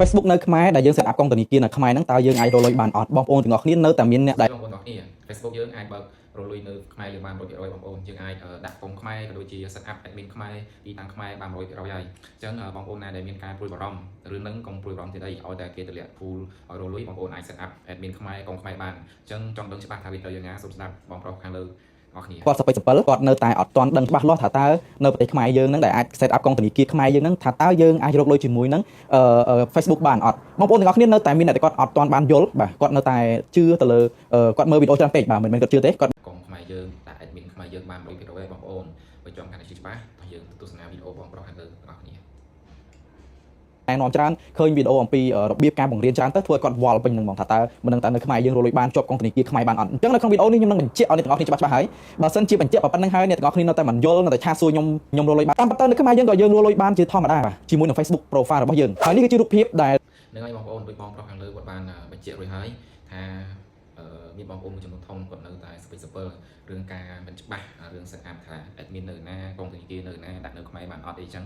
Facebook នៅខ្មែរដែលយើង set up កុងធនាគារនៅខ្មែរហ្នឹងតើយើងអាចរកលុយបានអត់បងប្អូនទាំងអស់គ្នានៅតែមានអ្នកដែលបងប្អូនទាំងអស់គ្នា Facebook យើងអាចបើករលុយនៅខ្មែរយើងបាន 100% បងប្អូនយើងអាចដាក់កុងខ្មែរក៏ដូចជា set up admin ខ្មែរទីតាំងខ្មែរបាន 100% ហើយអញ្ចឹងបងប្អូនណាដែលមានការព្រួយបារម្ភរឿងហ្នឹងកុំព្រួយបារម្ភទៀតអីឲ្យតែគេទម្លាក់ pool ឲ្យរលុយបងប្អូនអាច set up admin ខ្មែរកុងខ្មែរបានអញ្ចឹងចង់ដឹងច្បាស់ថាវាត្រូវយ៉ាងណាសូមស្ដាប់បងប្រុសខាងលើអរគ្នាគាត់សពេចសពិលគាត់នៅតែអត់ទាន់ដឹងច្បាស់លាស់ថាតើនៅប្រទេសខ្មែរយើងហ្នឹងដែលអាច set up កុងធនាគារខ្មែរយើងហ្នឹងថាតើយើងអាចរកលុយជាមួយនឹងFacebook បានអត់បងប្អូនទាំងអស់គ្នានៅតែមានអ្នកដែលគាត់អត់ទាន់បានយល់បាទគាត់នៅតែជឿទៅលើគាត់មើលវីដេអូច្រើនពេកបាទមិនមែនគាត់ជឿទេគាត់កុងខ្មែរយើងដាក់ admin ខ្មែរយើងបាន 100% បងប្អូនបើចង់កាន់តែច្បាស់តោះយើងទស្សនាវីដេអូបងប្រុសខាងលើបងប្អូនគ្នាណែនាំច្រើនឃើញវីដេអូអំពីរបៀបការបង្រៀនច្រើនទៅធ្វើឲ្យគាត់វល់ពេញនឹងហ្មងថាតើមិនដឹងតើនៅខ្មែរយើងរកលុយបានជាប់កុងធនាគារខ្មែរបានអត់អញ្ចឹងនៅក្នុងវីដេអូនេះខ្ញុំនឹងបញ្ជាក់ឲ្យអ្នកទាំងអស់គ្នាច្បាស់ៗហើយបើសិនជាបញ្ជាក់ប៉ុណ្្នឹងហើយអ្នកទាំងអស់គ្នានៅតែមិនយល់នៅតែឆាសួរខ្ញុំរកលុយបានតាមពិតទៅនៅខ្មែរយើងក៏យើងរកលុយបានជាធម្មតាបាទជាមួយនឹង Facebook profile របស់យើងហើយនេះគឺជារូបភាពដែលនឹងឲ្យបងប្អូនដូចបងប្រុសខាងលើគាត់បានបញ្ជាក់រួចហើយថាមានបងប្អូនមួយចំនួនធំគាត់នៅតែស្ពេចសពិលរឿងការមិនច្បាស់រឿង set up ថា admin នៅណាកុងធនាគារនៅណាដាក់នៅខ្មែរបានអត់អីចឹង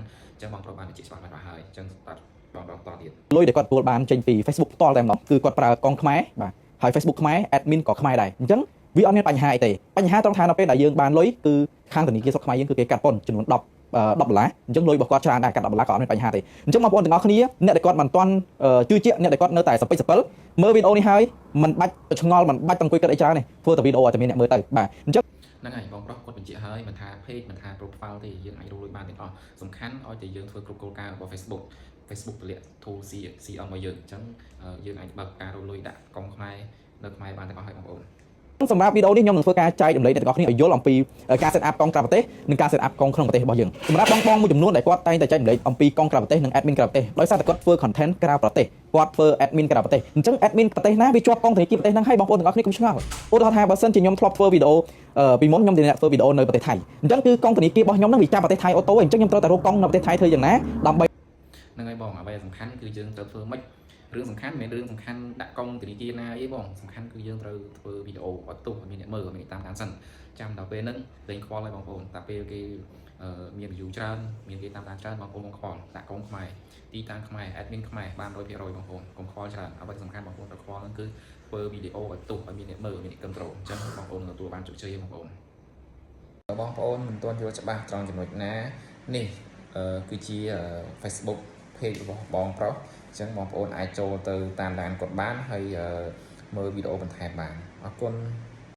បងប្រុសបានបញ្ជាក់ច្បាស់ៗហើយអញ្ចឹងតាត់បងប្រុសតទៀតលុយដែលគាត់ទទួលបានចេញពី Facebook ផ្ទាល់តែម្ដងគឺគាត់ប្រើកុងខ្មែរបាទហើយ Facebook ខ្មែរ admin ក៏ខ្មែរដែរអញ្ចឹងវាអត់មានបញ្ហាអីទេបញ្ហាត្រង់ថានៅពេលដែលយើងបានលុយគឺខាងធនាគារស្រុកខ្មែរយើងគឺគេកាត់ពន្ធចំនួន$10អញ្ចឹងលុយរបស់គាត់ច្រើនដែរកាត់$10ក៏អត់មានបញ្ហាទេអញ្ចឹងបងប្អូនទាំងអស់គ្នាអ្នកដែលគាត់មិនទាន់ជឿជាក់អ្នកដែលគាត់នៅតែសពេចសពិលមើលវីដេអូនេះហើយមិនបាច់ឆ្ងល់មិនបាច់អង្គុយគិតអីច្រើនទេធ្វើតែវីដេអូឲ្យតែមានអ្នកមើលទៅបាទអញ្ចឹងហ្នឹងហើយបងប្រុសគាត់បញ្ជាក់ហើយមិនថា page មិនថា profile ទេយើងអាចរកលុយបានទាំងអស់សំខាន់ឲ្យតែយើងធ្វើគ្រប់គោលការណ៍របស់ Facebook ទម្លាក់ tool CM មកយើងអញ្ចឹងយើងអាចបើកការរកលុយដាក់កុងខ្មែរនៅខ្មែរបានទាំងអស់ហើយបងប្អូនសម្រាប់វីដេអូនេះខ្ញុំនឹងធ្វើការចែករំលែកអ្នកទាំងអស់គ្នាឲ្យយល់អំពីការ set up កុងក្រៅប្រទេសនិងការ set up កុងក្នុងប្រទេសរបស់យើងសម្រាប់បងមួយចំនួនដែលគាត់តែងតែចែករំលែកអំពីកុងក្រៅប្រទេសនិង admin ក្រៅប្រទេសដោយសារតែគាត់ធ្វើ content ក្រៅប្រទេសគាត់ធ្វើ admin ក្រៅប្រទេសអញ្ចឹង admin ប្រទេសណាវាជាប់កុងធនាគារប្រទេសហ្នឹងហើយបងប្អូនទាំងអស់គ្នាកុំឆ្ងល់ឧទាហរណ៍ថាបើសិនជាខ្ញុំធ្លាប់ធ្វើវីដេអូពីមុនខ្ញុំធ្វើវីដេអូនៅប្រទេសថៃអញ្ចឹងគឺកុងធនាគាររបស់ខ្ញុំហ្នឹងវាចាប់ប្រទេសថៃអូតូអញ្ចឹងខ្ញុំត្រូវតែរកកុងនៅប្រទេសថៃធ្វើយ៉ាងណាដើម្បីហ្នឹងហើយបងអ្វីសំខាន់គឺយើងត្រូវធ្វើម៉េចរឿងសំខាន់មិនមែនរឿងសំខាន់ដាក់កុងធនាគារណាអីបងសំខាន់គឺយើងត្រូវធ្វើវីដេអូឲ្យទុះឲ្យមានអ្នកមើលឲ្យមានតាមដានសិនចាំដល់ពេលហ្នឹងលេងខ្វល់ហើយបងប្អូនតែពេលគេមាន view ច្រើនមានគេតាមដានច្រើនបងប្អូនខ្វល់ដាក់កុងខ្មែរទីតាំងខ្មែរ admin ខ្មែរបាន 100% បងប្អូនកុំខ្វល់ច្រើនអ្វីសំខាន់បងប្អូនត្រូវខ្វល់ហ្នឹងគឺធ្វើវីដេអូឲ្យទុះឲ្យមានអ្នកមើលមានអ្នកគ្រប់គ្រងអញ្ចឹងបងប្អូនទទួលបានជោគជ័យបងប្អូនបងប្អូនមិនទាន់យល់ច្បាស់ត្រង់ចំណុចណានេះគឺជា Facebook page របស់បងប្រុសអញ្ចឹងបងប្អូនអាចចូលទៅតាមដានគាត់បានហើយមើលវីដេអូបន្ថែមបានអរគុណ